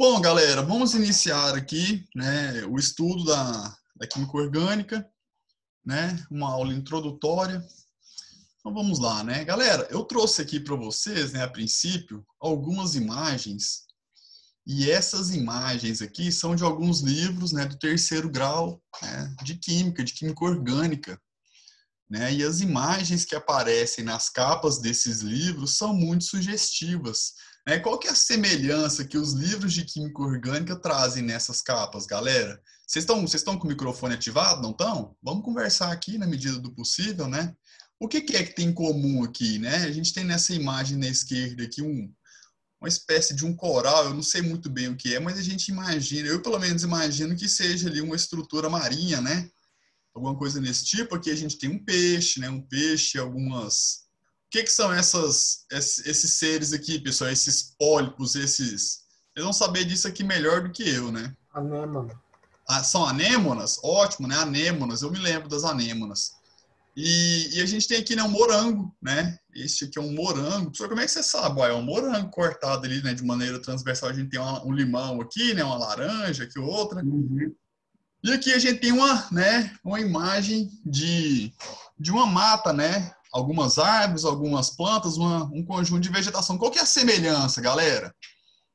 Bom, galera, vamos iniciar aqui, né, o estudo da química orgânica, né, uma aula introdutória. Então vamos lá, né? Galera, eu trouxe aqui para vocês, né, a princípio, algumas imagens, e essas imagens aqui são de alguns livros, né, do terceiro grau, né, de química orgânica, né? E as imagens que aparecem nas capas desses livros são muito sugestivas. Qual que é a semelhança que os livros de química orgânica trazem nessas capas, galera? Vocês estão com o microfone ativado, não estão? Vamos conversar aqui na medida do possível, né? O que é que tem em comum aqui, né? A gente tem nessa imagem na esquerda aqui uma espécie de um coral, eu não sei muito bem o que é, mas a gente imagina, eu pelo menos imagino que seja ali uma estrutura marinha, né? Alguma coisa nesse tipo. Aqui a gente tem um peixe, né? Um peixe, algumas... O que são esses seres aqui, pessoal? Esses pólipos, esses... Vocês vão saber disso aqui melhor do que eu, né? Anêmona. Ah, são anêmonas? Ótimo, né? Anêmonas, eu me lembro das anêmonas. E a gente tem aqui, né, um morango, né? Este aqui é um morango. Professor, como é que você sabe? É um morango cortado ali, né, de maneira transversal. A gente tem um limão aqui, né? Uma laranja, aqui outra. Uhum. E aqui a gente tem uma imagem de uma mata, né? Algumas árvores, algumas plantas, um conjunto de vegetação. Qual que é a semelhança, galera?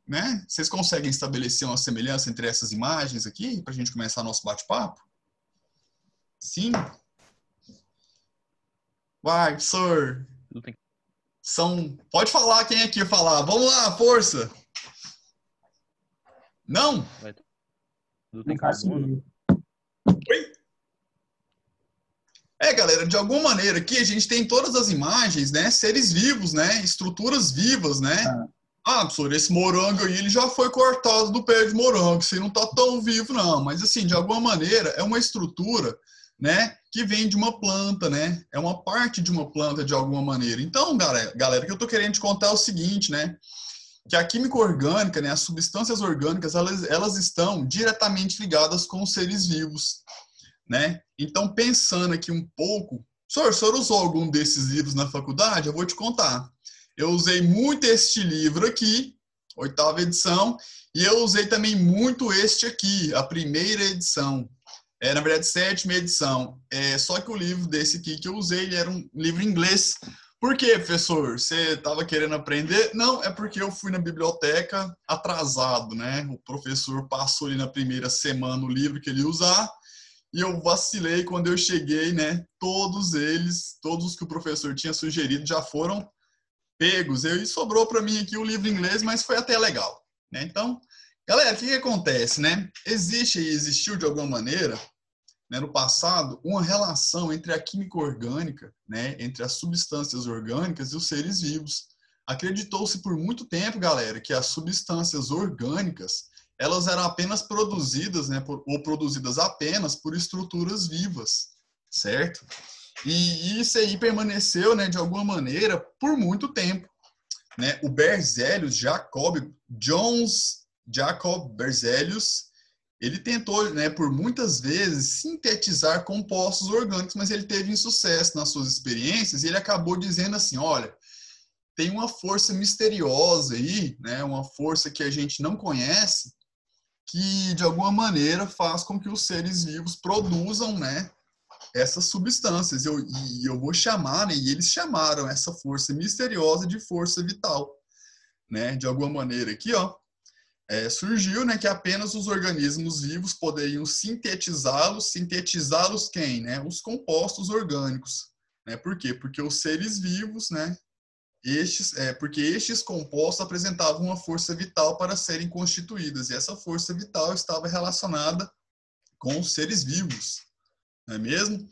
Né? Vocês conseguem estabelecer uma semelhança entre essas imagens aqui, para a gente começar nosso bate-papo? Sim? Vai, professor. Pode falar, quem é que ia falar? Vamos lá, força! Não? Tudo tem carbono? Oi? Galera, de alguma maneira aqui a gente tem todas as imagens, né? Seres vivos, né? Estruturas vivas, né? Professor, esse morango aí, ele já foi cortado do pé de morango, isso aí não tá tão vivo, não. Mas, assim, de alguma maneira, é uma estrutura, né? Que vem de uma planta, né? É uma parte de uma planta, de alguma maneira. Então, galera, o que eu tô querendo te contar é o seguinte, né? Que a química orgânica, né? As substâncias orgânicas, elas estão diretamente ligadas com os seres vivos, né? Então, pensando aqui um pouco, o senhor usou algum desses livros na faculdade? Eu vou te contar. Eu usei muito este livro aqui, 8ª edição, e eu usei também muito este aqui, a primeira edição. Na verdade, 7ª edição. Só que o livro desse aqui que eu usei, ele era um livro em inglês. Por quê, professor? Você estava querendo aprender? Não, é porque eu fui na biblioteca atrasado, né? O professor passou ali na primeira semana o livro que ele ia usar, e eu vacilei quando eu cheguei, né? Todos os que o professor tinha sugerido já foram pegos. E sobrou para mim aqui o livro em inglês, mas foi até legal, né? Então, galera, o que acontece, né? Existiu de alguma maneira, né, no passado, uma relação entre a química orgânica, né, entre as substâncias orgânicas e os seres vivos. Acreditou-se por muito tempo, galera, que as substâncias orgânicas elas eram apenas produzidas, né, ou produzidas apenas por estruturas vivas, certo? E isso aí permaneceu, né, de alguma maneira, por muito tempo, né? O Berzelius Jacob Berzelius, ele tentou, né, por muitas vezes sintetizar compostos orgânicos, mas ele teve insucesso nas suas experiências e ele acabou dizendo assim, olha, tem uma força misteriosa aí, né, uma força que a gente não conhece, que de alguma maneira faz com que os seres vivos produzam, né, essas substâncias. E eu vou chamar, né, e eles chamaram essa força misteriosa de força vital, né, de alguma maneira aqui, ó, surgiu, né, que apenas os organismos vivos poderiam sintetizá-los quem, né, os compostos orgânicos, né, por quê? Porque os seres vivos, né, porque estes compostos apresentavam uma força vital para serem constituídas, e essa força vital estava relacionada com os seres vivos, não é mesmo?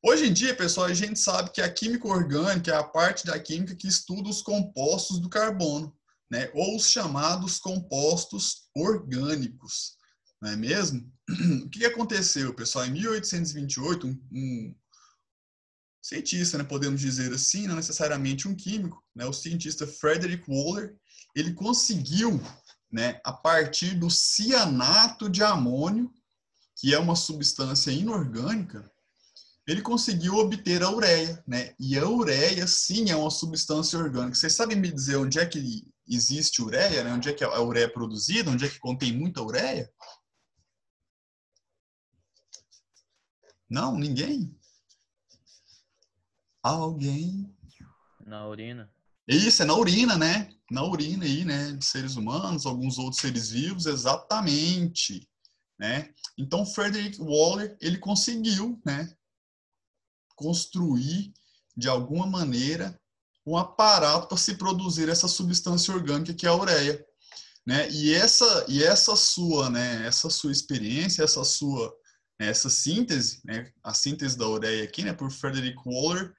Hoje em dia, pessoal, a gente sabe que a química orgânica é a parte da química que estuda os compostos do carbono, né? Ou os chamados compostos orgânicos, não é mesmo? O que aconteceu, pessoal? Em 1828, um cientista, né, podemos dizer assim, não necessariamente um químico, né, o cientista Frederick Wohler, ele conseguiu, né, a partir do cianato de amônio, que é uma substância inorgânica, ele conseguiu obter a ureia, né? E a ureia, sim, é uma substância orgânica. Vocês sabem me dizer onde é que existe ureia, né? Onde é que a ureia é produzida, onde é que contém muita ureia? Não, ninguém? Alguém? Na urina. Isso, é na urina, né? Na urina aí, né? De seres humanos, alguns outros seres vivos, exatamente, né? Então, Frederick Waller, ele conseguiu, né? Construir, de alguma maneira, um aparato para se produzir essa substância orgânica que é a ureia, né? E essa sua, né? Essa sua experiência, essa síntese, né? A síntese da ureia aqui, né? Por Frederick Waller,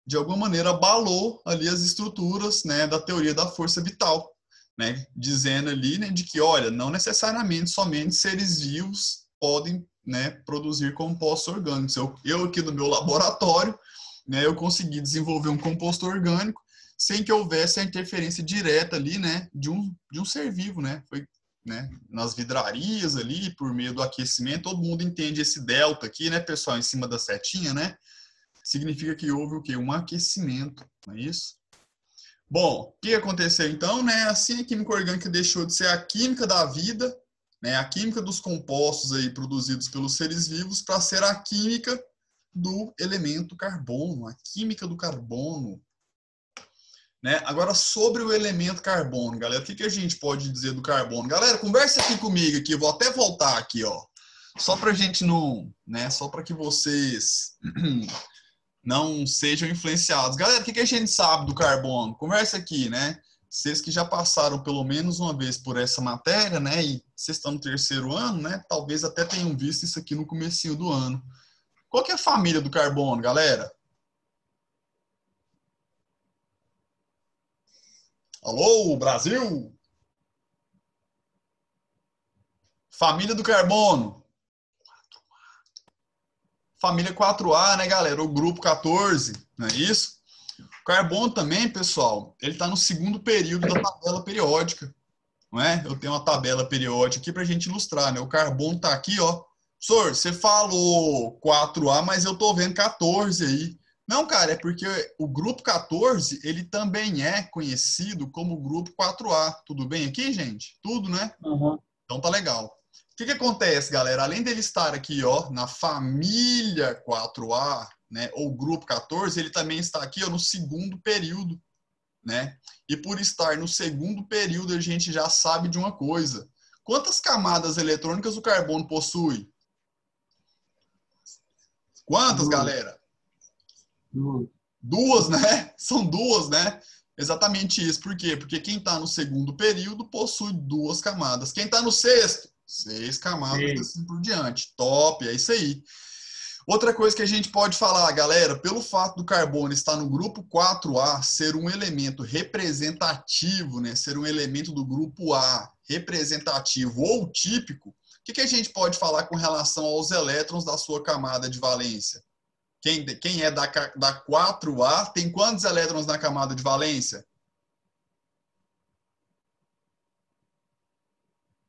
de alguma maneira abalou ali as estruturas, né, da teoria da força vital, né, dizendo ali, né, de que, olha, não necessariamente somente seres vivos podem, né, produzir compostos orgânicos. Eu aqui no meu laboratório, né, eu consegui desenvolver um composto orgânico sem que houvesse a interferência direta ali, né, de um ser vivo, né, foi, né, nas vidrarias ali, por meio do aquecimento, todo mundo entende esse delta aqui, né, pessoal, em cima da setinha, né, significa que houve o quê? Um aquecimento, não é isso? Bom, o que aconteceu então, né? Assim a química orgânica deixou de ser a química da vida, né? A química dos compostos aí produzidos pelos seres vivos para ser a química do elemento carbono, a química do carbono, né? Agora sobre o elemento carbono, galera, o que a gente pode dizer do carbono? Galera, conversa aqui comigo aqui, eu vou até voltar aqui, ó. Só para a gente não, né? Só para que vocês não sejam influenciados. Galera, o que a gente sabe do carbono? Conversa aqui, né? Vocês que já passaram pelo menos uma vez por essa matéria, né? E vocês estão no terceiro ano, né? Talvez até tenham visto isso aqui no comecinho do ano. Qual que é a família do carbono, galera? Alô, Brasil? Família do carbono. Família 4A, né, galera? O grupo 14, não é isso? O carbono também, pessoal, ele está no segundo período da tabela periódica, não é? Eu tenho uma tabela periódica aqui para a gente ilustrar, né? O carbono está aqui, ó. Senhor, você falou 4A, mas eu tô vendo 14 aí. Não, cara, é porque o grupo 14, ele também é conhecido como grupo 4A. Tudo bem aqui, gente? Tudo, né? Uhum. Então tá legal. O que acontece, galera? Além dele estar aqui, ó, na família 4A, né, ou grupo 14, ele também está aqui, ó, no segundo período, né? E por estar no segundo período, a gente já sabe de uma coisa. Quantas camadas eletrônicas o carbono possui? Quantas, galera? Duas, né? São duas, né? Exatamente isso. Por quê? Porque quem está no segundo período possui duas camadas. Quem está no sexto, 6 camadas e assim por diante. Top, é isso aí. Outra coisa que a gente pode falar, galera, pelo fato do carbono estar no grupo 4A, ser um elemento representativo, né? Ser um elemento do grupo A representativo ou típico, o que a gente pode falar com relação aos elétrons da sua camada de valência? Quem é da 4A tem quantos elétrons na camada de valência?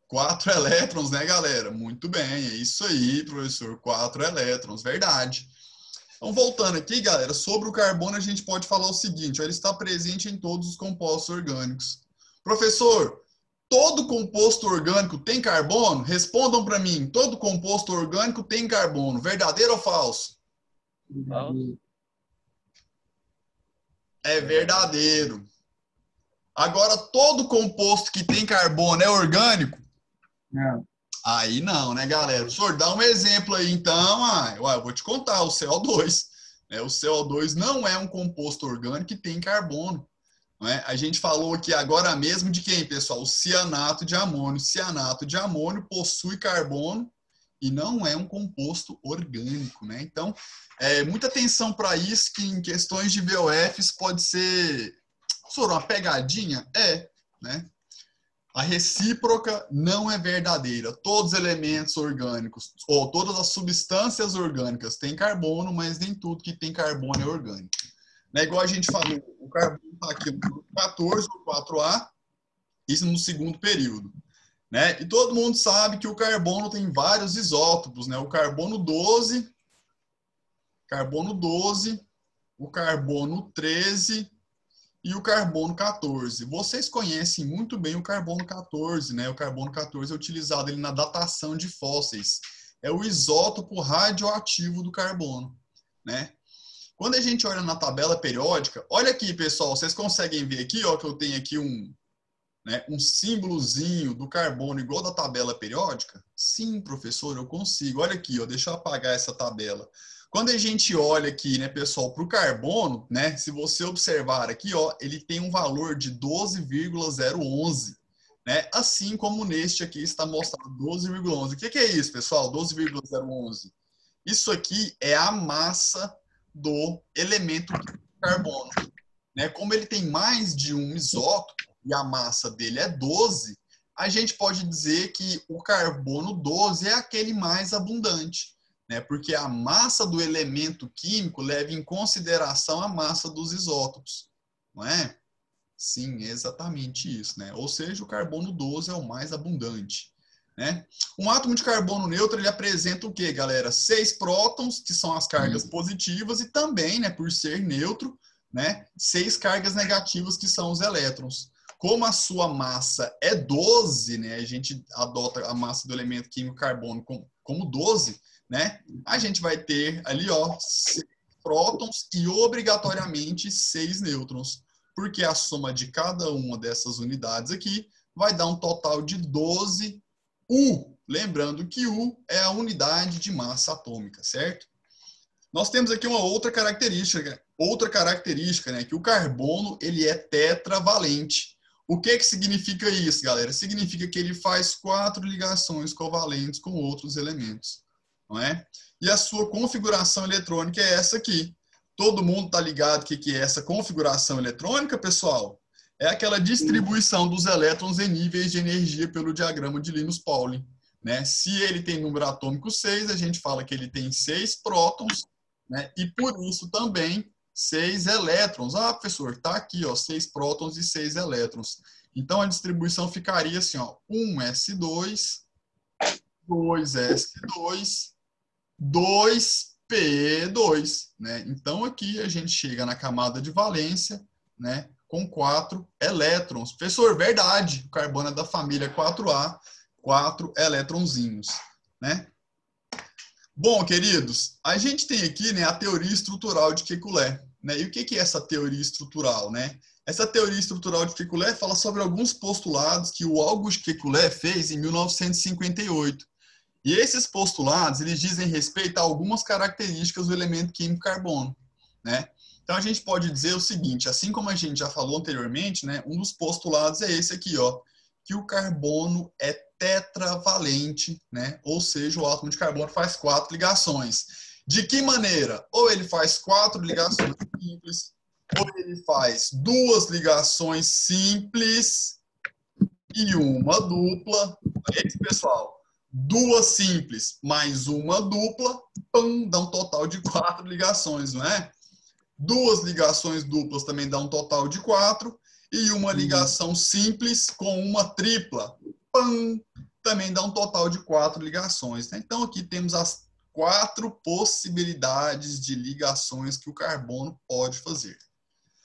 4 elétrons, né, galera? Muito bem, é isso aí, professor. 4 elétrons, verdade. Então, voltando aqui, galera, sobre o carbono, a gente pode falar o seguinte: ó, ele está presente em todos os compostos orgânicos. Professor, todo composto orgânico tem carbono? Respondam para mim. Todo composto orgânico tem carbono. Verdadeiro ou falso? Falso. É verdadeiro. Agora, todo composto que tem carbono é orgânico? Não. Aí não, né, galera? O senhor dá um exemplo aí, então. Eu vou te contar, o CO2. Né? O CO2 não é um composto orgânico que tem carbono. Não é? A gente falou aqui agora mesmo de quem, pessoal? O cianato de amônio. O cianato de amônio possui carbono e não é um composto orgânico, né? Então, muita atenção para isso, que em questões de VOFs pode ser, uma pegadinha? Né? A recíproca não é verdadeira. Todos os elementos orgânicos, ou todas as substâncias orgânicas têm carbono, mas nem tudo que tem carbono é orgânico. Né? Igual a gente falou, o carbono está aqui no grupo 14, ou 4A, isso no segundo período. Né? E todo mundo sabe que o carbono tem vários isótopos, né? O carbono 12, o carbono 13 e o carbono 14. Vocês conhecem muito bem o carbono 14, né? O carbono 14 é utilizado ali na datação de fósseis. É o isótopo radioativo do carbono, né? Quando a gente olha na tabela periódica, olha aqui, pessoal, vocês conseguem ver aqui, ó, que eu tenho aqui um símbolozinho do carbono igual da tabela periódica? Sim, professor, eu consigo. Olha aqui, ó, deixa eu apagar essa tabela. Quando a gente olha aqui, né, pessoal, para o carbono, né, se você observar aqui, ó, ele tem um valor de 12,011, né, assim como neste aqui está mostrado 12,11. O que é isso, pessoal? 12,011. Isso aqui é a massa do elemento carbono, né? Como ele tem mais de um isótopo e a massa dele é 12, a gente pode dizer que o carbono 12 é aquele mais abundante, né? Porque a massa do elemento químico leva em consideração a massa dos isótopos, não é? Sim, é exatamente isso, né? Ou seja, o carbono 12 é o mais abundante, né? Um átomo de carbono neutro, ele apresenta o quê, galera? 6 prótons, que são as cargas positivas, e também, né, por ser neutro, né, 6 cargas negativas, que são os elétrons. Como a sua massa é 12, né, a gente adota a massa do elemento químico carbono como 12, né, a gente vai ter ali, ó, 6 prótons e obrigatoriamente 6 nêutrons, porque a soma de cada uma dessas unidades aqui vai dar um total de 12 U. Lembrando que U é a unidade de massa atômica, certo? Nós temos aqui uma outra característica, né, que o carbono ele é tetravalente. O que significa isso, galera? Significa que ele faz 4 ligações covalentes com outros elementos, não é? E a sua configuração eletrônica é essa aqui. Todo mundo está ligado que é essa configuração eletrônica, pessoal? É aquela distribuição dos elétrons em níveis de energia pelo diagrama de Linus-Pauling, né? Se ele tem número atômico 6, a gente fala que ele tem 6 prótons, né? E por isso também 6 elétrons. Ah, professor, está aqui, ó, 6 prótons e 6 elétrons. Então a distribuição ficaria assim, ó, 1s2, 2s2, 2p2, né? Então aqui a gente chega na camada de valência, né, com 4 elétrons. Professor, verdade, o carbono é da família 4A, 4 elétronzinhos, né? Bom, queridos, a gente tem aqui, né, a teoria estrutural de Kekulé, né? E o que é essa teoria estrutural, né? Essa teoria estrutural de Kekulé fala sobre alguns postulados que o Auguste Kekulé fez em 1958. E esses postulados, eles dizem respeito a algumas características do elemento químico carbono, né? Então a gente pode dizer o seguinte, assim como a gente já falou anteriormente, né, um dos postulados é esse aqui, ó, que o carbono é tetravalente, né? Ou seja, o átomo de carbono faz 4 ligações. De que maneira? Ou ele faz 4 ligações simples, ou ele faz 2 ligações simples e uma dupla. É isso, pessoal. 2 simples mais uma dupla, pam, dá um total de 4 ligações, não é? 2 ligações duplas também dá um total de 4, e uma ligação simples com uma tripla, pam, também dá um total de 4 ligações, né? Então aqui temos as 4 possibilidades de ligações que o carbono pode fazer.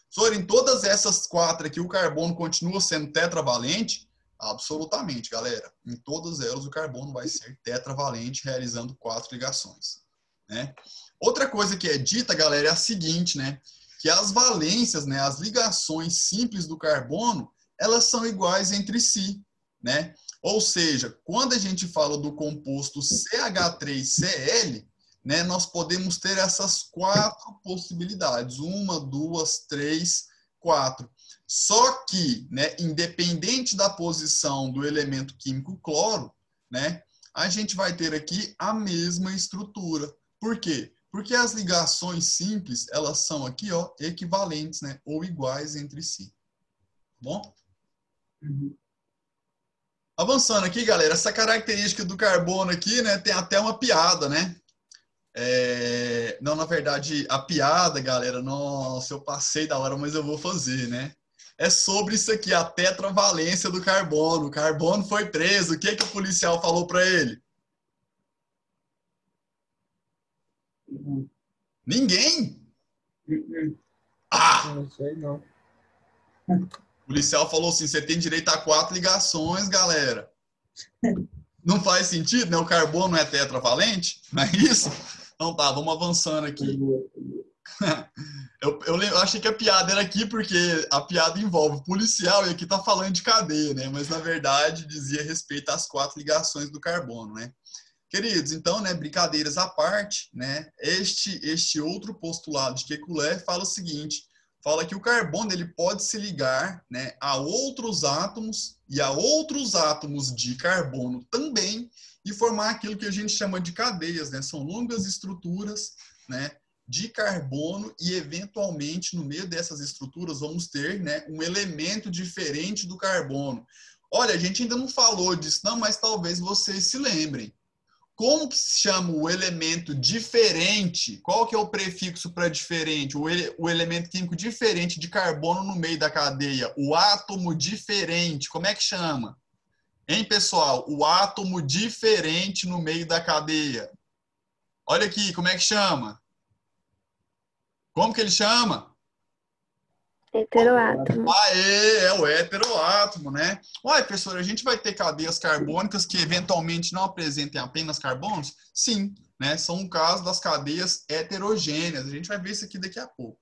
Sobre em todas essas 4 aqui, o carbono continua sendo tetravalente? Absolutamente, galera. Em todas elas, o carbono vai ser tetravalente, realizando 4 ligações, né? Outra coisa que é dita, galera, é a seguinte, né? Que as valências, né, as ligações simples do carbono, elas são iguais entre si, né? Ou seja, quando a gente fala do composto CH3Cl, né, nós podemos ter essas 4 possibilidades. 1, 2, 3, 4. Só que, né, independente da posição do elemento químico cloro, né, a gente vai ter aqui a mesma estrutura. Por quê? Porque as ligações simples, elas são aqui, ó, equivalentes, né, ou iguais entre si. Tá bom? Avançando aqui, galera, essa característica do carbono aqui, né, tem até uma piada, né? Não, na verdade, a piada, galera, nossa, eu passei da hora, mas eu vou fazer, né? É sobre isso aqui, a tetravalência do carbono. O carbono foi preso. O que que o policial falou para ele? Ninguém? Ah! Não sei não. O policial falou assim, você tem direito a 4 ligações, galera. Não faz sentido, né? O carbono não é tetravalente, não é isso? Então tá, vamos avançando aqui. Eu achei que a piada era aqui porque a piada envolve policial e aqui tá falando de cadeia, né? Mas na verdade dizia respeito às 4 ligações do carbono, né? Queridos, então, né, brincadeiras à parte, né, este outro postulado de Kekulé fala o seguinte, fala que o carbono ele pode se ligar, né, a outros átomos e a outros átomos de carbono também e formar aquilo que a gente chama de cadeias, né, são longas estruturas, né, de carbono e eventualmente no meio dessas estruturas vamos ter, né, um elemento diferente do carbono. Olha, a gente ainda não falou disso não, mas talvez vocês se lembrem. Como que se chama o elemento diferente? Qual que é o prefixo para diferente? O elemento químico diferente de carbono no meio da cadeia. O átomo diferente. Como é que chama? Hein, pessoal? O átomo diferente no meio da cadeia. Olha aqui, como é que chama? Como que ele chama? Heteroátomo. Aê, é o heteroátomo, né? Uai, professor, a gente vai ter cadeias carbônicas que eventualmente não apresentem apenas carbonos? Sim, né? São o caso das cadeias heterogêneas. A gente vai ver isso aqui daqui a pouco.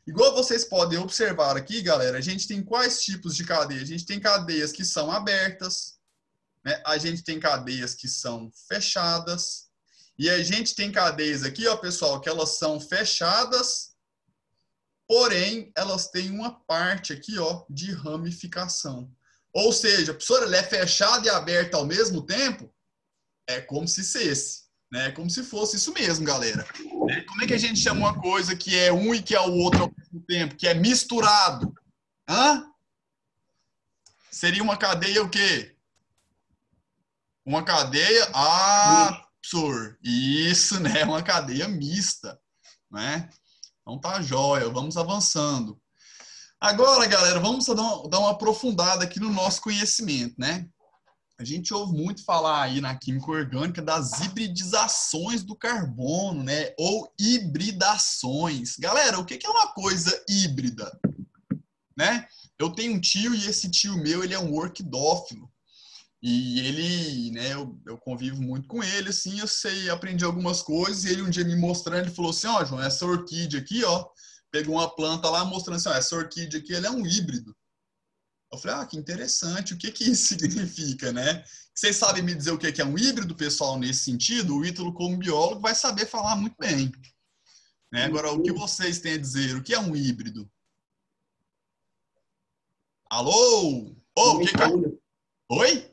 Igual vocês podem observar aqui, galera, a gente tem quais tipos de cadeia? A gente tem cadeias que são abertas, né? A gente tem cadeias que são fechadas, e a gente tem cadeias aqui, ó, pessoal, que elas são fechadas, porém, elas têm uma parte aqui, ó, de ramificação. Ou seja, a professora, ela é fechada e aberta ao mesmo tempo? É como se fosse, né? É como se fosse isso mesmo, galera. Como é que a gente chama uma coisa que é um e que é o outro ao mesmo tempo? Que é misturado? Hã? Seria uma cadeia o quê? Uma cadeia... Ah, professor, isso, né? Uma cadeia mista, né? Então tá jóia, vamos avançando. Agora, galera, vamos dar uma aprofundada aqui no nosso conhecimento, né? A gente ouve muito falar aí na química orgânica das hibridizações do carbono, né? Ou hibridações. Galera, o que é uma coisa híbrida? Né? Eu tenho um tio e esse tio meu, ele é um orquidófilo. E ele, né, eu convivo muito com ele, assim, eu sei, aprendi algumas coisas, e ele um dia me mostrando, ele falou assim, ó, João, essa orquídea aqui, ó, pegou uma planta lá mostrando assim, ó, essa orquídea aqui, ela é um híbrido. Eu falei, ah, que interessante, o que que isso significa, né? Vocês sabem me dizer o que é um híbrido, pessoal, nesse sentido? O Ítalo, como biólogo, vai saber falar muito bem. Né? Agora, o que vocês têm a dizer? O que é um híbrido? Alô? Oh, o que que é? Oi?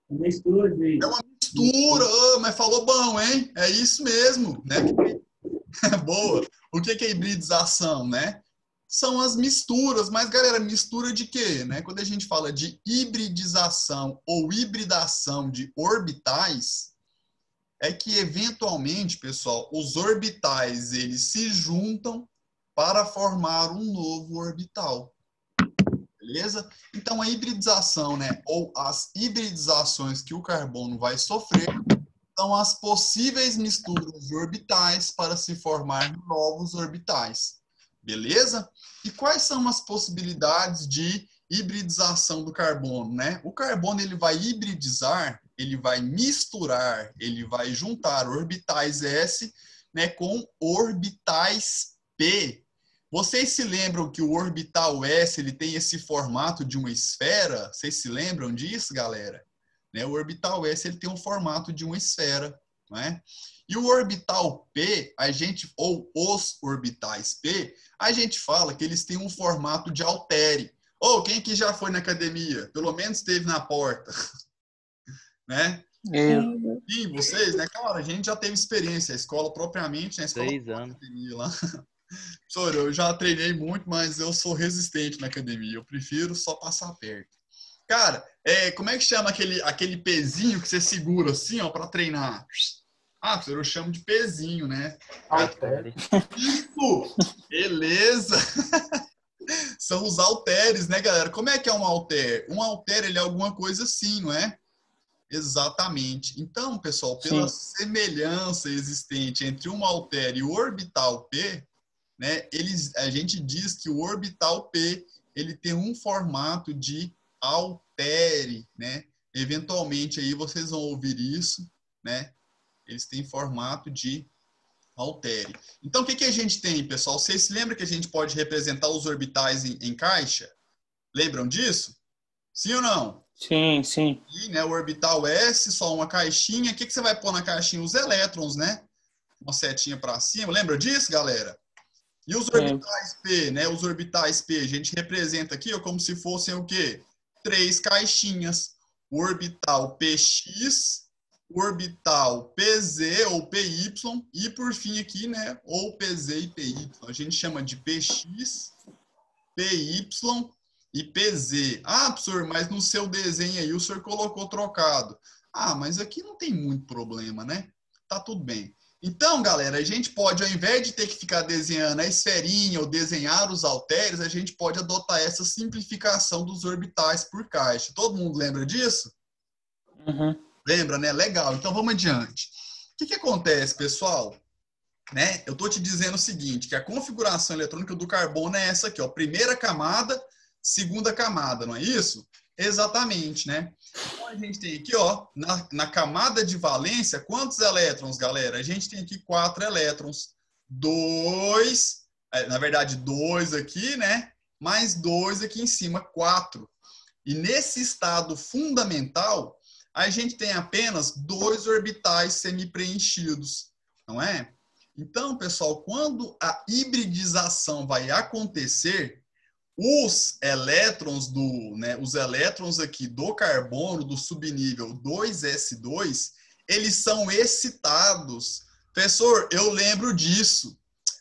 Mistura de... É uma mistura, mas falou bom, hein? É isso mesmo, né? Boa. O que é hibridização, né? São as misturas, mas galera, mistura de quê, né? Quando a gente fala de hibridização ou hibridação de orbitais, é que eventualmente, pessoal, os orbitais eles se juntam para formar um novo orbital. Beleza? Então, a hibridização, né, ou as hibridizações que o carbono vai sofrer são as possíveis misturas de orbitais para se formar novos orbitais. Beleza? E quais são as possibilidades de hibridização do carbono, né? O carbono ele vai hibridizar, ele vai misturar, ele vai juntar orbitais S, né, com orbitais P. Vocês se lembram que o orbital S ele tem esse formato de uma esfera? Vocês se lembram disso, galera? Né? O orbital S ele tem um formato de uma esfera, né? E o orbital P, a gente, ou os orbitais P, a gente fala que eles têm um formato de haltere. Ou quem que já foi na academia? Pelo menos esteve na porta. Né? Sim, vocês, né? Claro, a gente já teve experiência, a escola propriamente, né? A escola 6 anos. academia lá. Professor, eu já treinei muito, mas eu sou resistente na academia. Eu prefiro só passar perto. Cara, como é que chama aquele pezinho que você segura assim, ó, para treinar? Ah, professor, eu chamo de pezinho, né? Haltere. Isso! Beleza! São os halteres, né, galera? Como é que é um halter? Um halter, ele é alguma coisa assim, não é? Exatamente. Então, pessoal, pela semelhança existente entre um halter e o orbital P, né, a gente diz que o orbital P ele tem um formato de altere, né? Eventualmente aí vocês vão ouvir isso, né? Eles têm formato de altere. Então, o que a gente tem, pessoal? Vocês se lembram que a gente pode representar os orbitais em caixa? Lembram disso? Sim ou não? Sim, sim. E, né, o orbital S, só uma caixinha. O que você vai pôr na caixinha? Os elétrons, né? Uma setinha para cima. Lembra disso, galera? E os orbitais P, né? Os orbitais P, a gente representa aqui ó, como se fossem o quê? 3 caixinhas. O orbital PX, o orbital PZ ou PY e por fim aqui, né, ou PZ e PY. A gente chama de PX, PY e PZ. Ah, professor, mas no seu desenho aí o senhor colocou trocado. Ah, mas aqui não tem muito problema, né? Tá tudo bem. Então, galera, a gente pode, ao invés de ter que ficar desenhando a esferinha ou desenhar os halteres, a gente pode adotar essa simplificação dos orbitais por caixa. Todo mundo lembra disso? Uhum. Lembra, né? Legal. Então, vamos adiante. O que acontece, pessoal? Né? Eu estou te dizendo o seguinte, que a configuração eletrônica do carbono é essa aqui, ó. Primeira camada, segunda camada, não é isso? Exatamente, né? Então, a gente tem aqui, ó, na camada de valência, quantos elétrons, galera? A gente tem aqui 4 elétrons. 2, na verdade, 2 aqui, né? Mais 2 aqui em cima, 4. E nesse estado fundamental, a gente tem apenas 2 orbitais semi-preenchidos, não é? Então, pessoal, quando a hibridização vai acontecer, os elétrons os elétrons aqui do carbono do subnível 2s2, eles são excitados. Professor, eu lembro disso.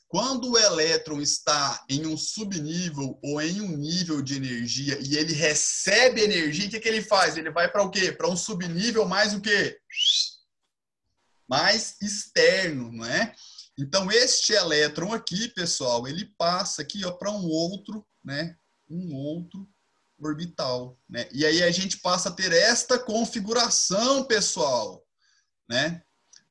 Quando o elétron está em um subnível ou em um nível de energia e ele recebe energia, o que ele faz? Ele vai para o quê? Para um subnível mais o quê? Mais externo, não é? Então, este elétron aqui, pessoal, ele passa aqui para um outro, né? Um outro orbital, né? E aí a gente passa a ter esta configuração, pessoal, né?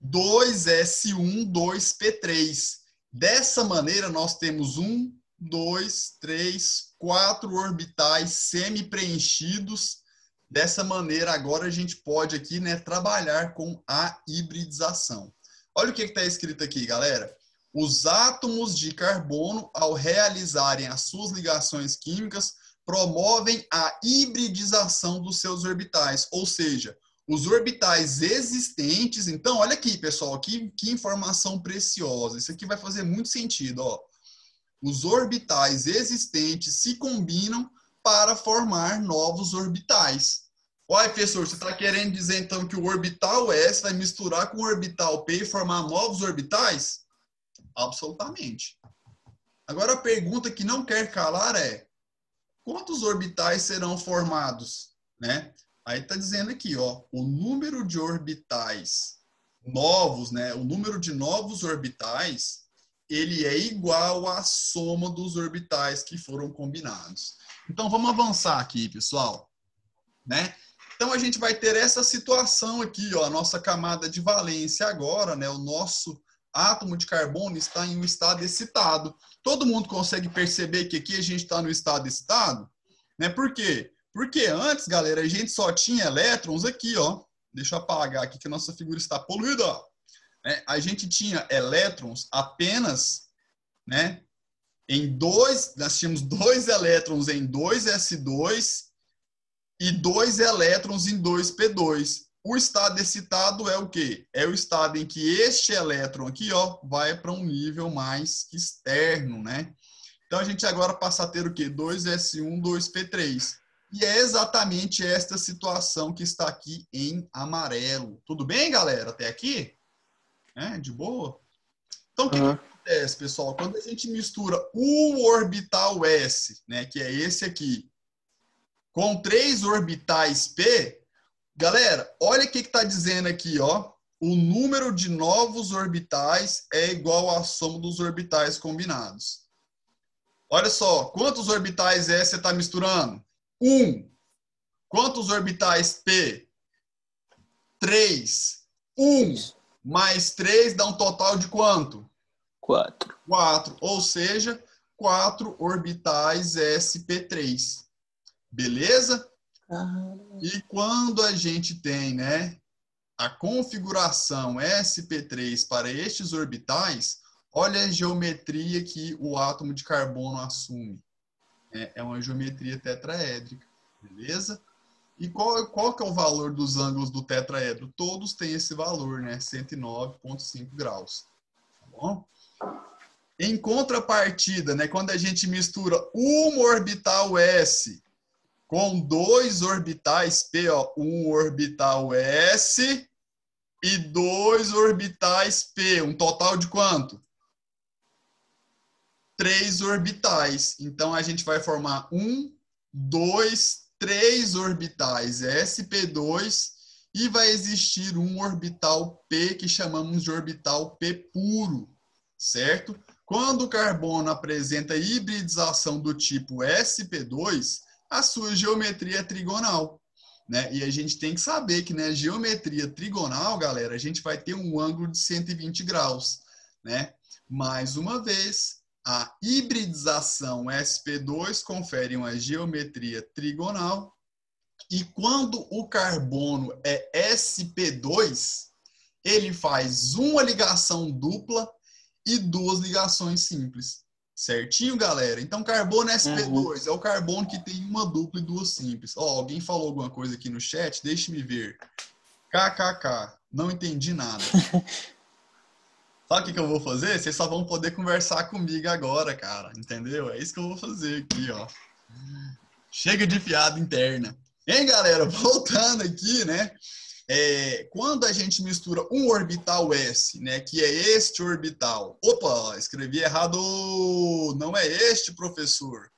2s1, 2p3. Dessa maneira, nós temos 1, 2, 3, 4 orbitais semi-preenchidos. Dessa maneira, agora a gente pode aqui, né, trabalhar com a hibridização. Olha o que está escrito aqui, galera. Os átomos de carbono, ao realizarem as suas ligações químicas, promovem a hibridização dos seus orbitais. Ou seja, os orbitais existentes... Então, olha aqui, pessoal, que informação preciosa. Isso aqui vai fazer muito sentido, ó. Os orbitais existentes se combinam para formar novos orbitais. Olha, professor, você está querendo dizer, então, que o orbital S vai misturar com o orbital P e formar novos orbitais? Absolutamente. Agora, a pergunta que não quer calar é: quantos orbitais serão formados? Né? Aí está dizendo aqui, ó, o número de orbitais novos, né? O número de novos orbitais, ele é igual à soma dos orbitais que foram combinados. Então, vamos avançar aqui, pessoal. Né? Então, a gente vai ter essa situação aqui, ó, a nossa camada de valência agora, né? O nosso átomo de carbono está em um estado excitado. Todo mundo consegue perceber que aqui a gente está no estado excitado? Né? Por quê? Porque antes, galera, a gente só tinha elétrons aqui, ó. Deixa eu apagar aqui que a nossa figura está poluída, ó. Né? A gente tinha elétrons apenas, né? Nós tínhamos 2 elétrons em 2s2 e 2 elétrons em 2p2. O estado excitado é o quê? É o estado em que este elétron aqui, ó, vai para um nível mais externo, né? Então, a gente agora passa a ter o quê? 2s1, 2p3. E é exatamente esta situação que está aqui em amarelo. Tudo bem, galera? Até aqui? De boa? Então, o que acontece, pessoal? Quando a gente mistura o orbital S, né, que é esse aqui, com 3 orbitais P, galera, olha o que está dizendo aqui, ó. O número de novos orbitais é igual à soma dos orbitais combinados. Olha só, quantos orbitais S você está misturando? 1. Quantos orbitais P? 3. 1 mais 3 dá um total de quanto? 4. 4. Ou seja, 4 orbitais sp3. Beleza? E quando a gente tem, né, a configuração sp3 para estes orbitais, olha a geometria que o átomo de carbono assume. É uma geometria tetraédrica, beleza? E qual que é o valor dos ângulos do tetraedro? Todos têm esse valor, né? 109,5 graus. Tá bom? Em contrapartida, né, quando a gente mistura uma orbital S com 2 orbitais P, ó, um orbital S e 2 orbitais P, um total de quanto? 3 orbitais. Então, a gente vai formar 1, 2, 3 orbitais sp2 e vai existir um orbital P que chamamos de orbital P puro, certo? Quando o carbono apresenta hibridização do tipo sp2, a sua geometria é trigonal, né? E a gente tem que saber que na geometria trigonal, galera, a gente vai ter um ângulo de 120 graus, né? Mais uma vez, a hibridização sp2 confere uma geometria trigonal e quando o carbono é sp2, ele faz uma ligação dupla e 2 ligações simples. Certinho, galera? Então, carbono sp2 é o carbono que tem uma dupla e 2 simples. Ó, alguém falou alguma coisa aqui no chat? Deixe-me ver. KKK. Não entendi nada. Sabe o que eu vou fazer? Vocês só vão poder conversar comigo agora, cara. Entendeu? É isso que eu vou fazer aqui, ó. Chega de piada interna. Hein, galera? Voltando aqui, né? Quando a gente mistura um orbital S, né? Que é este orbital. Opa, escrevi errado. Não é este, professor.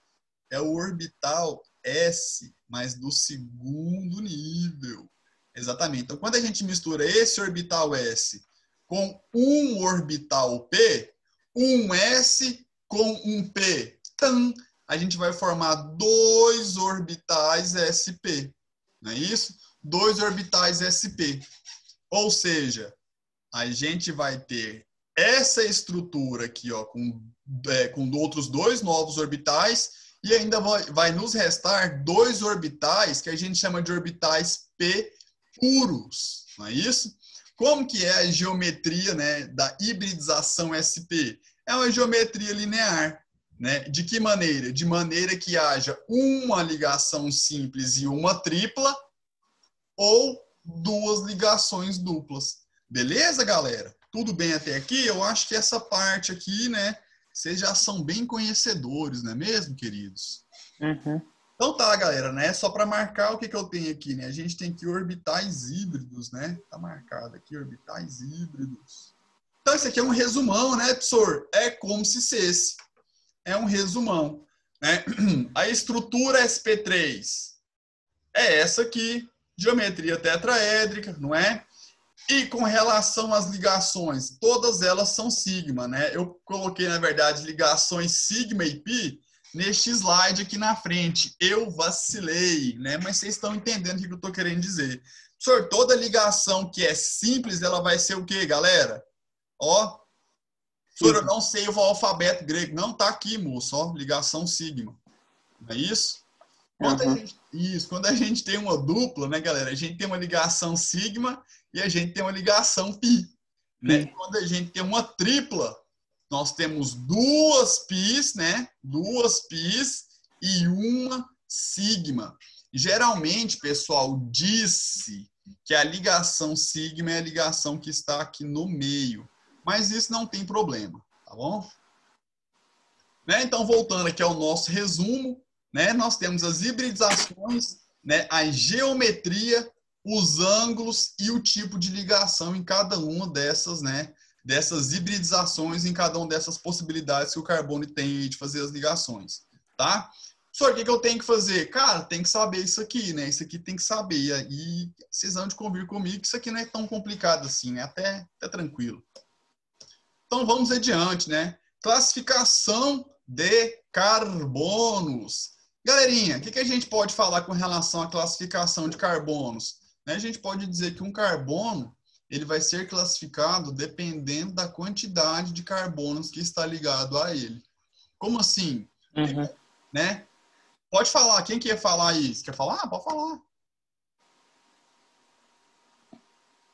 É o orbital S, mas do segundo nível. Exatamente. Então, quando a gente mistura esse orbital S com um orbital P, um S com um P, a gente vai formar 2 orbitais sp. Não é isso? 2 orbitais sp. Ou seja, a gente vai ter essa estrutura aqui, ó, com outros 2 novos orbitais e ainda vai nos restar 2 orbitais que a gente chama de orbitais P puros. Não é isso? Como que é a geometria, né, da hibridização sp? É uma geometria linear. Né? De que maneira? De maneira que haja uma ligação simples e uma tripla ou 2 ligações duplas. Beleza, galera? Tudo bem até aqui? Eu acho que essa parte aqui, né, vocês já são bem conhecedores, não é mesmo, queridos? Uhum. Então tá, galera, né? Só para marcar o que eu tenho aqui, né? A gente tem aqui orbitais híbridos, né? Tá marcado aqui, orbitais híbridos. Então isso aqui é um resumão, né, professor? É como se fosse. É um resumão, né? A estrutura sp3 é essa aqui, geometria tetraédrica, não é? E com relação às ligações, todas elas são sigma, né? Eu coloquei, na verdade, ligações sigma e pi neste slide aqui na frente. Eu vacilei, né? Mas vocês estão entendendo o que eu estou querendo dizer. Professor, toda ligação que é simples, ela vai ser o quê, galera? Ó, professor, eu não sei o alfabeto grego. Não, tá aqui, moço, ó, ligação sigma. Não é isso? Quando a gente tem uma dupla, né, galera? A gente tem uma ligação sigma e a gente tem uma ligação pi. Né? Quando a gente tem uma tripla, nós temos 2 pis, né? 2 pis e uma sigma. Geralmente, pessoal, disse que a ligação sigma é a ligação que está aqui no meio. Mas isso não tem problema, tá bom? Né? Então, voltando aqui ao nosso resumo, né? Nós temos as hibridizações, né? A geometria, os ângulos e o tipo de ligação em cada uma dessas, né? Dessas hibridizações, em cada uma dessas possibilidades que o carbono tem de fazer as ligações, tá? Só que o que eu tenho que fazer? Cara, tem que saber isso aqui, né? Isso aqui tem que saber. E vocês vão de convir comigo que isso aqui não é tão complicado assim, né? Até tranquilo. Então, vamos adiante, né? Classificação de carbonos. Galerinha, o que a gente pode falar com relação à classificação de carbonos? Né? A gente pode dizer que um carbono ele vai ser classificado dependendo da quantidade de carbonos que está ligado a ele. Como assim? Uhum. Né? Pode falar. Quem que ia falar isso? Quer falar? Pode falar.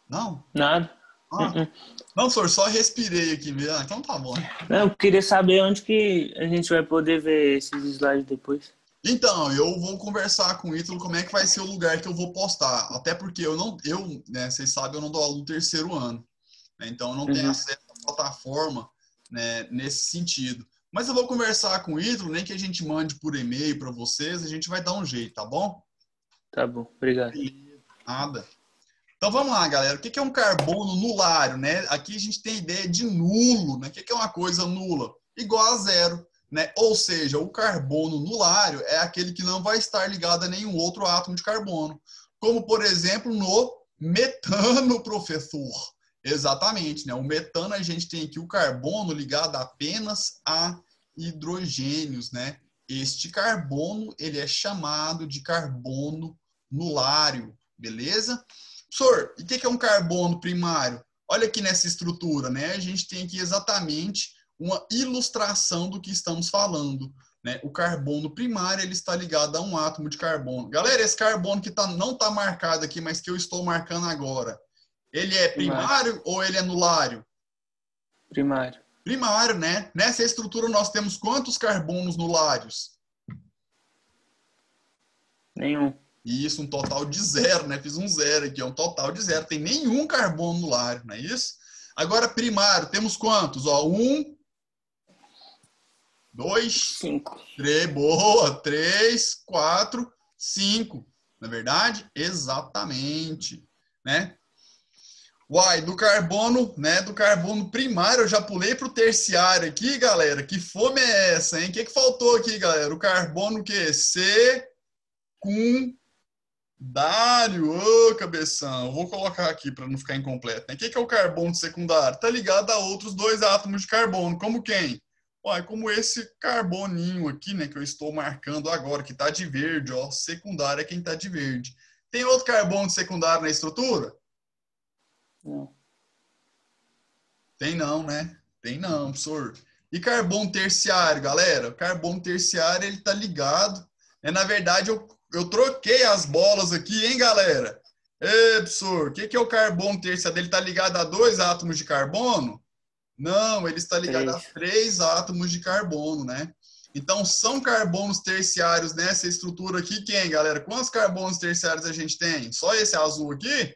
Não? Nada. Ah, Uhum. não, senhor, só respirei aqui mesmo. Então tá bom. Não, eu queria saber onde que a gente vai poder ver esses slides depois. Então, eu vou conversar com o Ítalo como é que vai ser o lugar que eu vou postar. Até porque né, vocês sabem, eu não dou aula no terceiro ano. Né, então, eu não tenho Uhum. acesso à plataforma, né, nesse sentido. Mas eu vou conversar com o Ítalo, nem que a gente mande por e-mail para vocês, a gente vai dar um jeito, tá bom? Tá bom, obrigado. Nada. Então vamos lá, galera. O que é um carbono nulário, né? Aqui a gente tem a ideia de nulo, né? O que é uma coisa nula? Igual a zero, né? Ou seja, o carbono nulário é aquele que não vai estar ligado a nenhum outro átomo de carbono. Como, por exemplo, no metano, professor. Exatamente, né? O metano, a gente tem aqui o carbono ligado apenas a hidrogênios, né? Este carbono, ele é chamado de carbono nulário, beleza? Professor, e o que é um carbono primário? Olha aqui nessa estrutura, né? A gente tem aqui exatamente uma ilustração do que estamos falando. Né? O carbono primário ele está ligado a um átomo de carbono. Galera, esse carbono que não está marcado aqui, mas que eu estou marcando agora, ele é primário ou ele é nulário? Primário. Primário, né? Nessa estrutura nós temos quantos carbonos nulários? Nenhum. Isso, um total de zero, né? Fiz um zero aqui, é um total de zero. Tem nenhum carbono nulário, não é isso? Agora, primário, temos quantos? Ó, 1, 2, 5. 3, boa, 3, 4, 5. Na verdade? Exatamente, né? Uai, do carbono, né? Do carbono primário, eu já pulei para o terciário aqui, galera. Que fome é essa, hein? O que faltou aqui, galera? O carbono o quê? Secundário, ô cabeção, eu vou colocar aqui para não ficar incompleto. Né? O que é o carbono secundário? Está ligado a outros dois átomos de carbono, como quem? Ué, como esse carboninho aqui, né, que eu estou marcando agora, que está de verde, ó, secundário é quem está de verde. Tem outro carbono secundário na estrutura? Não. Tem não, né? Tem não, professor. E carbono terciário, galera? O carbono terciário, ele tá ligado. Na verdade, eu troquei as bolas aqui, hein, galera? Ê, professor, o que é o carbono terciário? Ele tá ligado a dois átomos de carbono? Não, ele está ligado a 3. 3 átomos de carbono, né? Então, são carbonos terciários nessa estrutura aqui, quem, galera? Quantos carbonos terciários a gente tem? Só esse azul aqui?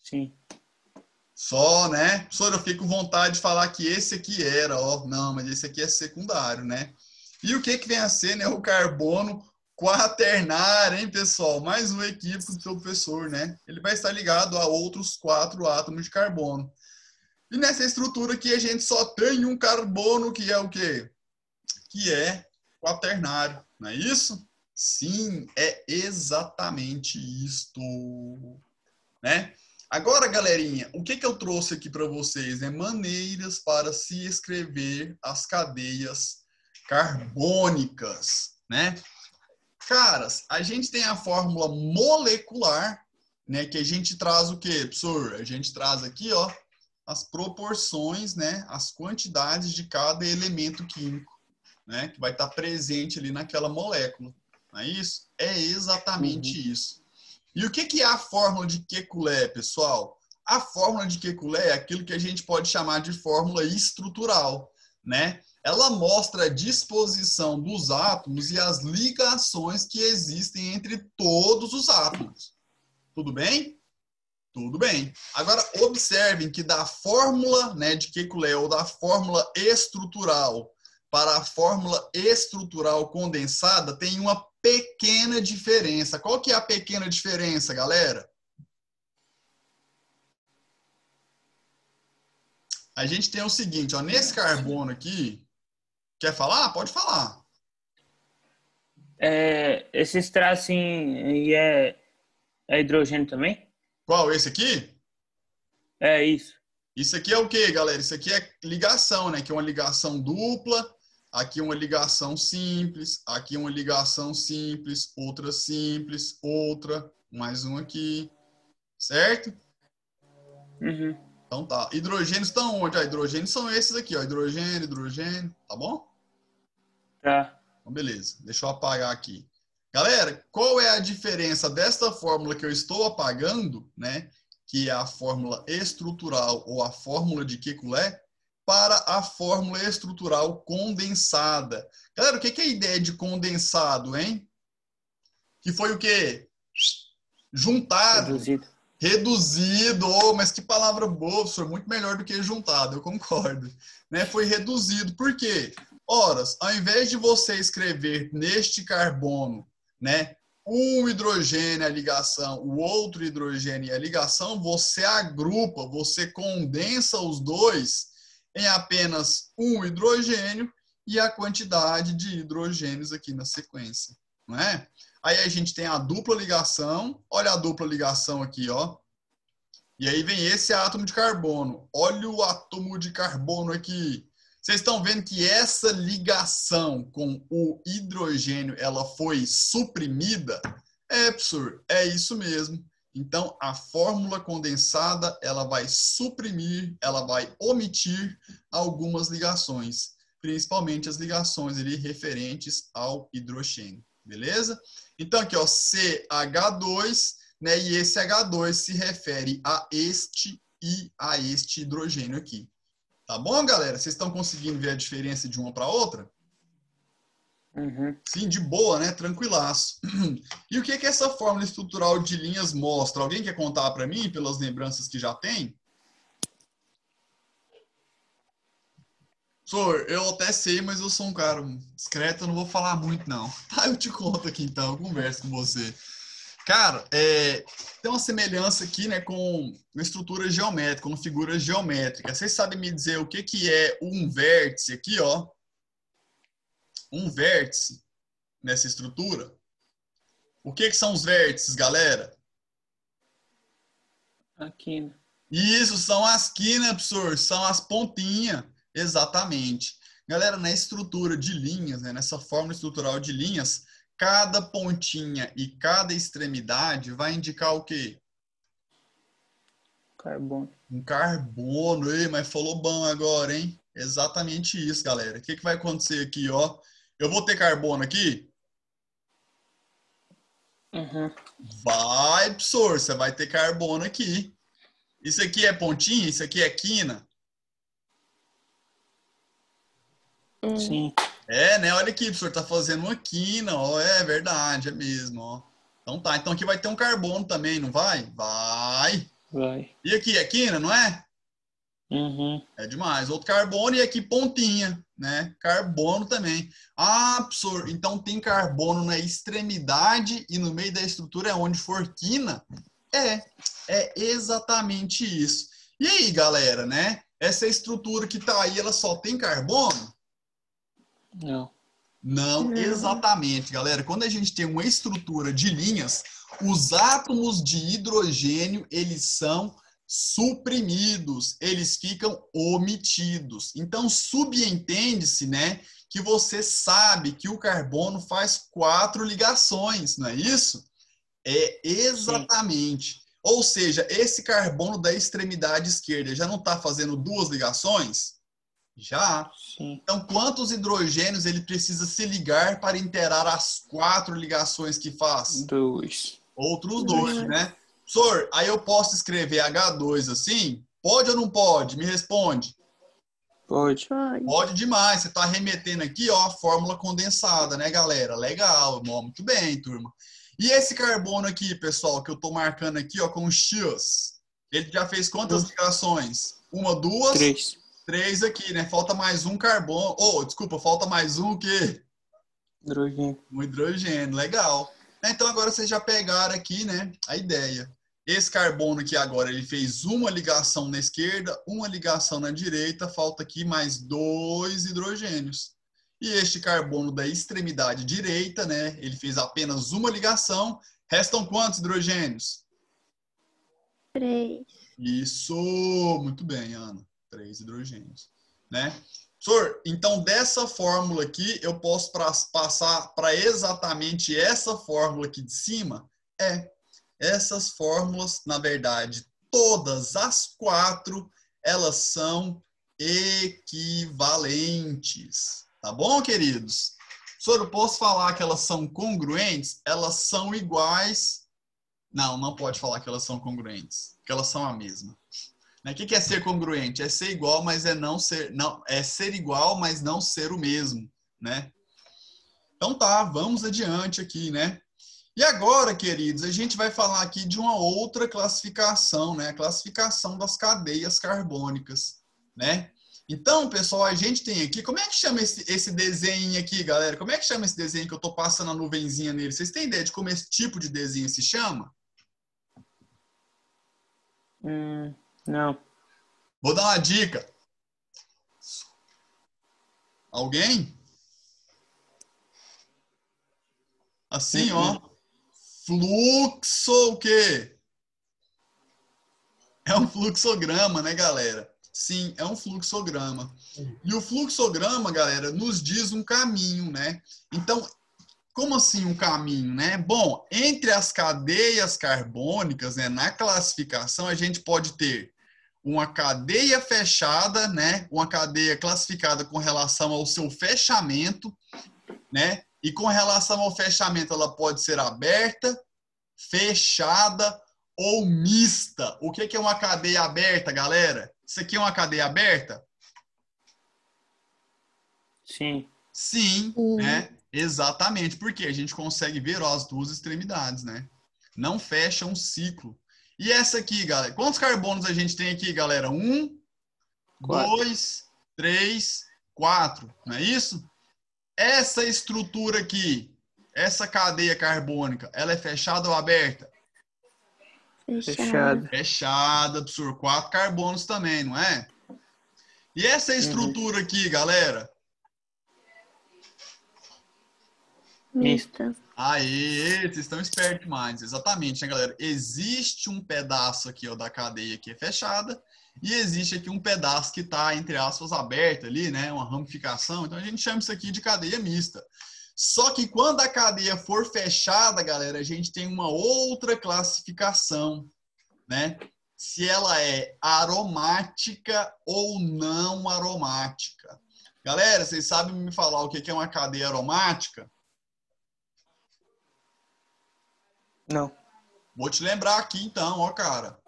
Sim. Só, né? Professor, eu fiquei com vontade de falar que esse aqui era, ó. Não, mas esse aqui é secundário, né? E o que vem a ser, né? O carbono quaternário, hein, pessoal? Mais um equívoco do seu professor, né? Ele vai estar ligado a outros 4 átomos de carbono. E nessa estrutura aqui a gente só tem um carbono que é o quê? Que é quaternário, não é isso? Sim, é exatamente isto, né? Agora, galerinha, o que eu trouxe aqui para vocês? Né? Maneiras para se escrever as cadeias carbônicas, né? Caras, a gente tem a fórmula molecular, né? Que a gente traz o quê, professor? A gente traz aqui, ó, as proporções, né? As quantidades de cada elemento químico, né? Que vai estar presente ali naquela molécula. Não é isso? É exatamente isso. E o que é a fórmula de Kekulé, pessoal? A fórmula de Kekulé é aquilo que a gente pode chamar de fórmula estrutural, né? Ela mostra a disposição dos átomos e as ligações que existem entre todos os átomos. Tudo bem? Tudo bem. Agora, observem que da fórmula, né, de Kekulé, ou da fórmula estrutural para a fórmula estrutural condensada, tem uma pequena diferença. Qual que é a pequena diferença, galera? A gente tem o seguinte, ó, nesse carbono aqui, quer falar? Pode falar. Esses tracinhos aí é hidrogênio também? Qual? Esse aqui? É isso. Isso aqui é o quê, galera? Isso aqui é ligação, né? Que é uma ligação dupla, aqui uma ligação simples, aqui uma ligação simples, outra, mais um aqui, certo? Uhum. Então tá. Hidrogênios estão onde? Hidrogênios são esses aqui, ó. Hidrogênio, hidrogênio. Tá bom? Tá. Então, beleza. Deixa eu apagar aqui. Galera, qual é a diferença desta fórmula que eu estou apagando, né? Que é a fórmula estrutural ou a fórmula de Kekulé, para a fórmula estrutural condensada. Galera, o que é a ideia de condensado, hein? Que foi o quê? Juntado. Reduzido. Oh, mas que palavra boa, professor. Muito melhor do que juntado, eu concordo. Né? Foi reduzido. Por quê? Ora, ao invés de você escrever neste carbono, né, um hidrogênio a ligação, o outro hidrogênio a ligação, você agrupa, você condensa os dois em apenas um hidrogênio e a quantidade de hidrogênios aqui na sequência, não é? Aí a gente tem a dupla ligação, olha a dupla ligação aqui, ó. E aí vem esse átomo de carbono. Olha o átomo de carbono aqui. Vocês estão vendo que essa ligação com o hidrogênio, ela foi suprimida? É, professor, é isso mesmo. Então, a fórmula condensada, ela vai suprimir, ela vai omitir algumas ligações, principalmente as ligações ali referentes ao hidrogênio, beleza? Então, aqui, ó, CH2, né, e esse H2 se refere a este e a este hidrogênio aqui. Tá bom, galera? Vocês estão conseguindo ver a diferença de uma para outra? Uhum. Sim, de boa, né? Tranquilaço. E o que essa fórmula estrutural de linhas mostra? Alguém quer contar para mim, pelas lembranças que já tem? Professor, eu até sei, mas eu sou um cara discreto, eu não vou falar muito, não. Tá, eu te conto aqui, então, eu converso com você. Cara, tem uma semelhança aqui, né, com uma estrutura geométrica, com figura geométrica. Vocês sabem me dizer o que é um vértice aqui, ó? Um vértice nessa estrutura? O que são os vértices, galera? Aqui, né? Isso, são as quinas, professor, são as pontinhas. Exatamente. Galera, na estrutura de linhas, né, nessa fórmula estrutural de linhas, cada pontinha e cada extremidade vai indicar o quê? Carbono. Um carbono. Ei, mas falou bom agora, hein? Exatamente isso, galera. O que vai acontecer aqui, ó? Eu vou ter carbono aqui? Uhum. Vai, professor, você vai ter carbono aqui. Isso aqui é pontinha? Isso aqui é quina? Sim. É, né? Olha aqui, professor, tá fazendo uma quina, ó. É verdade, é mesmo, ó. Então tá, então aqui vai ter um carbono também, não vai? Vai. Vai. E aqui é quina, não é? Uhum. É demais. Outro carbono e aqui pontinha, né? Carbono também. Ah, professor, então tem carbono na extremidade e no meio da estrutura é onde for quina? É exatamente isso. E aí, galera, né? Essa estrutura que tá aí, ela só tem carbono? Não. Não, exatamente, galera. Quando a gente tem uma estrutura de linhas, os átomos de hidrogênio, eles são suprimidos, eles ficam omitidos. Então, subentende-se, né, que você sabe que o carbono faz 4 ligações, não é isso? É exatamente. Sim. Ou seja, esse carbono da extremidade esquerda já não está fazendo 2 ligações? Já. Sim. Então, quantos hidrogênios ele precisa se ligar para inteirar as 4 ligações que faz? 2. Outros 2, né? Professor, aí eu posso escrever H2 assim? Pode ou não pode? Me responde. Pode. Pode demais. Você está remetendo aqui, ó, a fórmula condensada, né, galera? Legal. Muito bem, turma. E esse carbono aqui, pessoal, que eu estou marcando aqui, ó, com X, ele já fez quantas ligações? 1, 2... 3. 3 aqui, né? Falta mais um carbono. Oh, desculpa, falta mais um o quê? Hidrogênio. Um hidrogênio, legal. Então agora vocês já pegaram aqui, né, a ideia. Esse carbono aqui agora, ele fez uma ligação na esquerda, uma ligação na direita, falta aqui mais 2 hidrogênios. E este carbono da extremidade direita, né, ele fez apenas uma ligação. Restam quantos hidrogênios? 3. Isso, muito bem, Ana. 3 hidrogênios, né? Professor, então dessa fórmula aqui eu posso passar para exatamente essa fórmula aqui de cima? Essas fórmulas, na verdade, todas as 4, elas são equivalentes. Tá bom, queridos? Professor, eu posso falar que elas são congruentes? Elas são iguais. Não pode falar que elas são congruentes, porque elas são a mesma. O que é ser congruente? É ser igual, mas é ser igual, mas não ser o mesmo, né? Então tá, vamos adiante aqui, né? E agora, queridos, a gente vai falar aqui de uma outra classificação, né? A classificação das cadeias carbônicas, né? Então, pessoal, a gente tem aqui... Como é que chama esse desenho aqui, galera? Como é que chama esse desenho que eu tô passando a nuvenzinha nele? Vocês têm ideia de como esse tipo de desenho se chama? Não. Vou dar uma dica. Alguém? Assim, ó. Fluxo o quê? É um fluxograma, né, galera? Sim, é um fluxograma. E o fluxograma, galera, nos diz um caminho, né? Então, como assim um caminho, né? Bom, entre as cadeias carbônicas, né, na classificação, a gente pode ter uma cadeia fechada, né? Uma cadeia classificada com relação ao seu fechamento, né? E com relação ao fechamento, ela pode ser aberta, fechada ou mista. O que é uma cadeia aberta, galera? Isso aqui é uma cadeia aberta? Sim. Sim, né? Exatamente, porque a gente consegue ver ó, as duas extremidades, né? Não fecha um ciclo. E essa aqui, galera? Quantos carbonos a gente tem aqui, galera? 1, 2, 3, 4. Não é isso? Essa estrutura aqui, essa cadeia carbônica, ela é fechada ou aberta? Fechado. Fechada, professor. 4 carbonos também, não é? E essa estrutura aqui, galera? Mista. Aí, vocês estão espertos demais. Exatamente, né, galera? Existe um pedaço aqui ó, da cadeia que é fechada e existe aqui um pedaço que está, entre aspas, aberto ali, né? Uma ramificação. Então, a gente chama isso aqui de cadeia mista. Só que quando a cadeia for fechada, galera, a gente tem uma outra classificação, né? Se ela é aromática ou não aromática. Galera, vocês sabem me falar o que é uma cadeia aromática? Não. Vou te lembrar aqui então, ó, cara.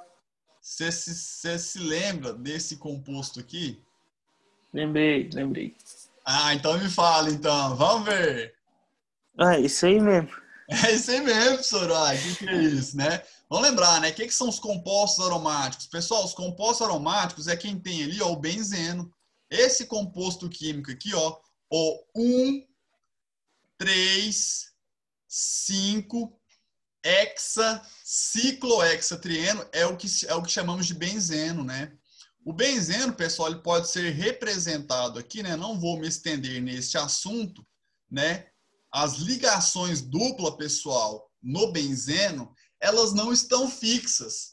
Você se lembra desse composto aqui? Lembrei. Ah, então me fala, então. Vamos ver. Ah, isso aí mesmo. É isso aí mesmo, professor. Ah, o que é isso, né? Vamos lembrar, né? O que são os compostos aromáticos? Pessoal, os compostos aromáticos é quem tem ali, ó, o benzeno. Esse composto químico aqui, ó, o 1, 3, 5... ciclohexatrieno é o que chamamos de benzeno, né? O benzeno, pessoal, ele pode ser representado aqui, né? Não vou me estender neste assunto, né? As ligações dupla, pessoal, no benzeno, elas não estão fixas.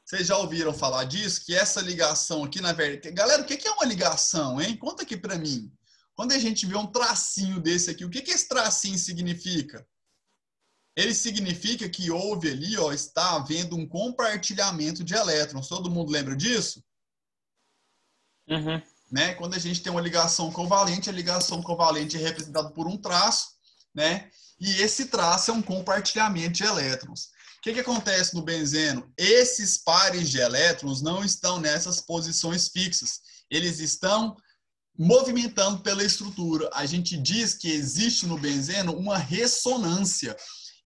Vocês já ouviram falar disso? Que essa ligação aqui, na verdade... Galera, o que é uma ligação, hein? Conta aqui pra mim. Quando a gente vê um tracinho desse aqui, o que esse tracinho significa? Ele significa que houve ali, ó, está havendo um compartilhamento de elétrons. Todo mundo lembra disso? Uhum. Né? Quando a gente tem uma ligação covalente, a ligação covalente é representada por um traço, né? E esse traço é um compartilhamento de elétrons. O que acontece no benzeno? Esses pares de elétrons não estão nessas posições fixas. Eles estão movimentando pela estrutura. A gente diz que existe no benzeno uma ressonância.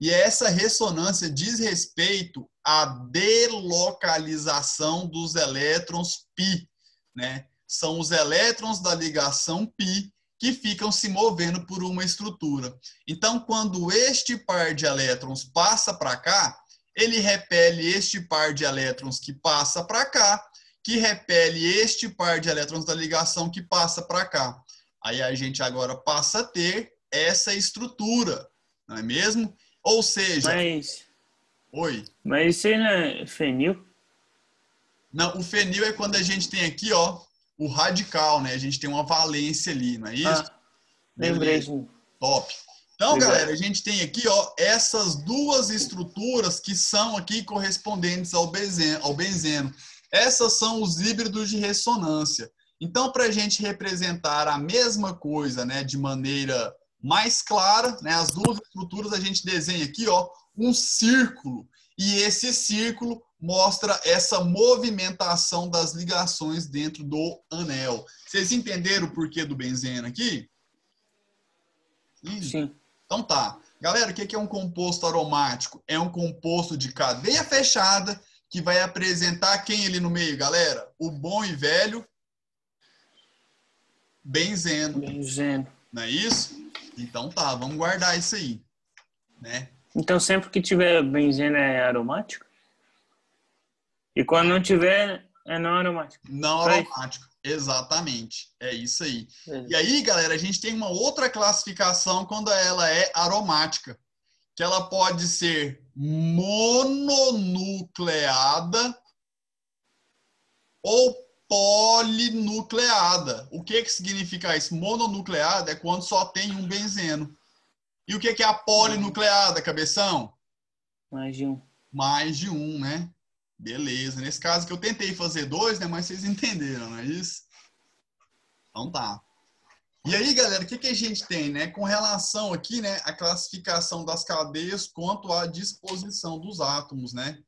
E essa ressonância diz respeito à delocalização dos elétrons π, né? São os elétrons da ligação π que ficam se movendo por uma estrutura. Então, quando este par de elétrons passa para cá, ele repele este par de elétrons que passa para cá, que repele este par de elétrons da ligação que passa para cá. Aí a gente agora passa a ter essa estrutura, não é mesmo? Ou seja... Oi? Mas isso aí não é fenil? Não, o fenil é quando a gente tem aqui, ó, o radical, né? A gente tem uma valência ali, não é isso? Ah, lembrei. Top. Então, Obrigado. galera, a gente tem aqui, ó, essas duas estruturas que são aqui correspondentes ao benzeno. Essas são os híbridos de ressonância. Então, para a gente representar a mesma coisa, né, de maneira mais clara, né, as duas estruturas, a gente desenha aqui, ó, um círculo. E esse círculo mostra essa movimentação das ligações dentro do anel. Vocês entenderam o porquê do benzeno aqui? Sim. Então tá. Galera, o que é um composto aromático? É um composto de cadeia fechada que vai apresentar quem ali no meio, galera? O bom e velho benzeno. Benzeno. Não é isso? Então tá, vamos guardar isso aí, né? Então sempre que tiver benzeno é aromático? E quando não tiver, é não aromático? Não aromático, exatamente. É isso aí. E aí, galera, a gente tem uma outra classificação quando ela é aromática, que ela pode ser mononucleada ou polinucleada. O que significa isso? Mononucleada é quando só tem um benzeno. E o que é a polinucleada, cabeção? Mais de um. Mais de um, né? Beleza. Nesse caso que eu tentei fazer 2, né? Mas vocês entenderam, não é isso? Então tá. E aí, galera, o que a gente tem, né? Com relação aqui, né? A classificação das cadeias quanto à disposição dos átomos, né?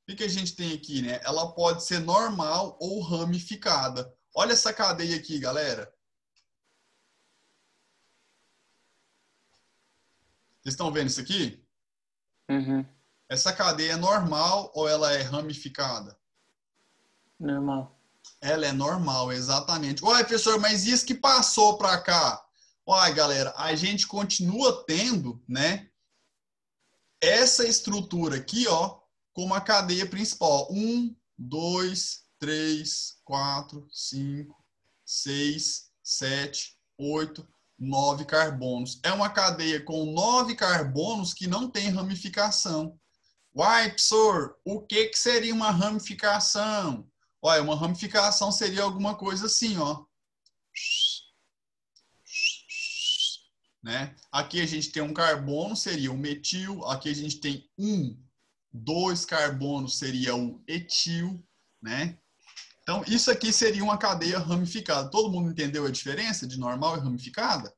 O que a gente tem aqui, né? Ela pode ser normal ou ramificada. Olha essa cadeia aqui, galera. Vocês estão vendo isso aqui? Uhum. Essa cadeia é normal ou ela é ramificada? Normal. Ela é normal, exatamente. Uai, professor, mas isso que passou para cá? Uai, galera, a gente continua tendo, né? Essa estrutura aqui, ó, como a cadeia principal. 1, 2, 3, 4, 5, 6, 7, 8, 9 carbonos. É uma cadeia com 9 carbonos que não tem ramificação. Uai, professor, o que seria uma ramificação? Olha, uma ramificação seria alguma coisa assim, ó. Né? Aqui a gente tem um carbono, seria o metil. Aqui a gente tem 2 carbonos, seria o etil, né? Então, isso aqui seria uma cadeia ramificada. Todo mundo entendeu a diferença de normal e ramificada?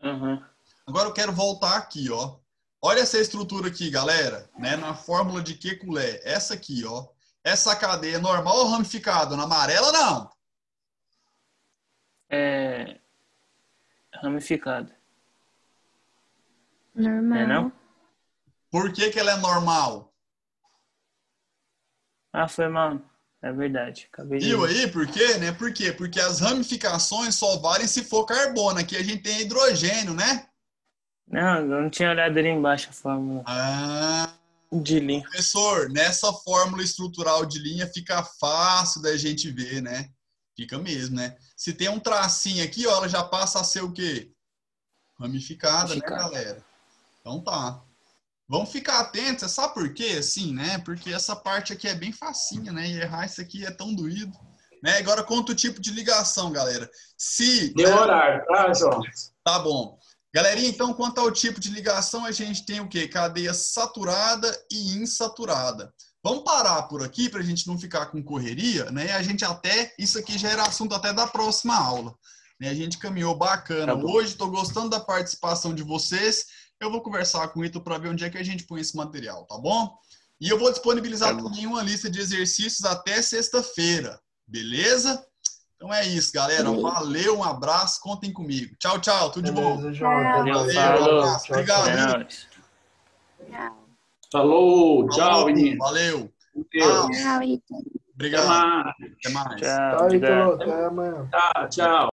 Uhum. Agora eu quero voltar aqui, ó. Olha essa estrutura aqui, galera, né? Na fórmula de Kekulé. Essa aqui, ó. Essa cadeia é normal ou ramificada? Na amarela, não? É ramificado. Normal. É não? Por que ela é normal? Ah, foi mal. É verdade. Acabei de... Viu aí? Por quê, né? Por quê? Porque as ramificações só valem se for carbono. Aqui a gente tem hidrogênio, né? Não, eu não tinha olhado ali embaixo a fórmula Ah, de linha. professor, nessa fórmula estrutural de linha fica fácil da gente ver, né? Fica mesmo, né? Se tem um tracinho aqui, ó, ela já passa a ser o quê? Ramificada, né, galera? Então tá. Vamos ficar atentos, sabe por quê? Assim, né? Porque essa parte aqui é bem facinha, né? E errar isso aqui é tão doído. Né? Agora, quanto o tipo de ligação, galera. Se... Deu horário, tá, João? Tá bom. Galerinha, então, quanto ao tipo de ligação, a gente tem o quê? Cadeia saturada e insaturada. Vamos parar por aqui para a gente não ficar com correria, né? A gente até... Isso aqui já era assunto até da próxima aula. Né? A gente caminhou bacana hoje, estou gostando da participação de vocês. Eu vou conversar com o Ito para ver onde é que a gente põe esse material, tá bom? E eu vou disponibilizar também uma lista de exercícios até sexta-feira, beleza? Então é isso, galera. Valeu, um abraço, contem comigo. Tchau, tchau, tudo de bom. Valeu, Valeu, falou. um abraço. Obrigado. É Ito. nóis. Tchau. Falou, tchau, Falou, menino. valeu. Deus. Tchau, Ita. Obrigado. Até mais. Até mais. Tchau, Tchau, obrigado. Ítalo. Até amanhã. Tá, tchau.